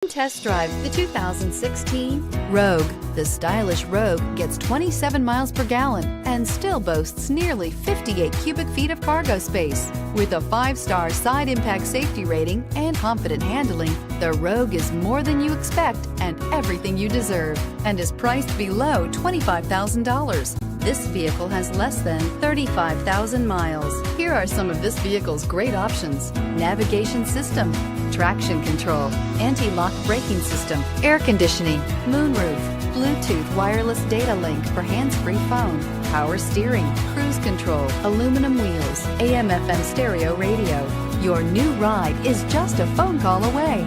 Test drive the 2016 Rogue. The stylish Rogue gets 27 miles per gallon and still boasts nearly 58 cubic feet of cargo space. With a 5-star side impact safety rating and confident handling, the Rogue is more than you expect and everything you deserve, and is priced below $25,000. This vehicle has less than 35,000 miles. Here are some of this vehicle's great options: navigation system, traction control, anti-lock braking system, air conditioning, moonroof, Bluetooth wireless data link for hands-free phone, power steering, cruise control, aluminum wheels, AM/FM stereo radio. Your new ride is just a phone call away.